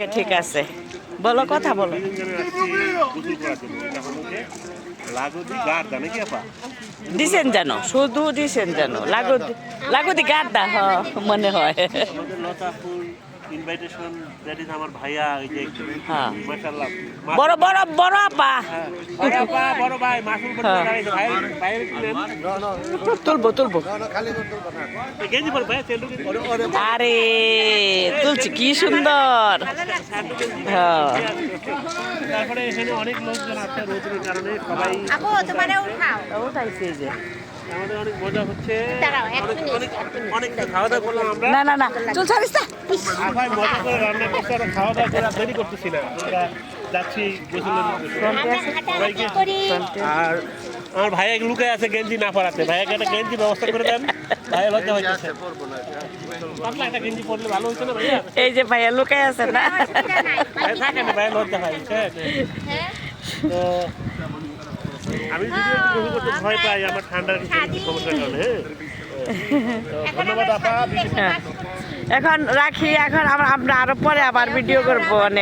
ওকে ঠিক আছে, বলো কথা বলো। দিছেন জানো, শুধু দিছেন জানো, লাগুদি গার্দা মনে হয়। ইনভাইটেশন দ্যাট ইজ আমার ভাইয়া ওই যে হ্যাঁ মাশাআল্লাহ বড় বড় বড় আপা। বড় আপা বড় ভাই মাসুল বড় হ্যাঁ। দাঁড়াইছে ভাই ভাই তুলবো তুলবো। গেঞ্জি পর ভাই তেলু আরে তুলছি কি সুন্দর। হ্যাঁ তারপরে এখানে অনেক লোকজন আছে রোদের কারণে সবাই আপু তোমারে উঠাও। উঠাইছে এই যে। আমাদের অনেক মজা হচ্ছে দাঁড়াও, এক অনেক মিনিট, অনেক এক মিনিট। অনেক খাওয়া দাওয়া করলাম আমরা না না না চল ছাড়িস না। ভাই মজা করে রান্না করতে আর খাওয়া দাওয়া করে আর দেরি করতেছি না আমরা যাচ্ছি গোসলের ফ্রন্টে আছে। হাঁটাহাঁটি করি। আর আমার ভাইয়া লুকায় আছে গেঞ্জি না পরাতে ভাইয়াকে একটা গেঞ্জি ব্যবস্থা করে দেন ভাইয়া লজ্জা হইতেছে পাতলা একটা গেঞ্জি পরলে ভালো হইতো না ভাইয়া এই যে ভাইয়া লুকাই আছে না। ভাই থাকে না ভাইয়া লজ্জা হয় হ্যাঁ। তো আমি যদি একটু গোসল করতে ভয় পাই আমার ঠান্ডার কিছু সমস্যার কারণে তো ধন্যবাদ আপা এখন রাখি, এখন আমরা আরো পরে আবার ভিডিও করবো অনেক।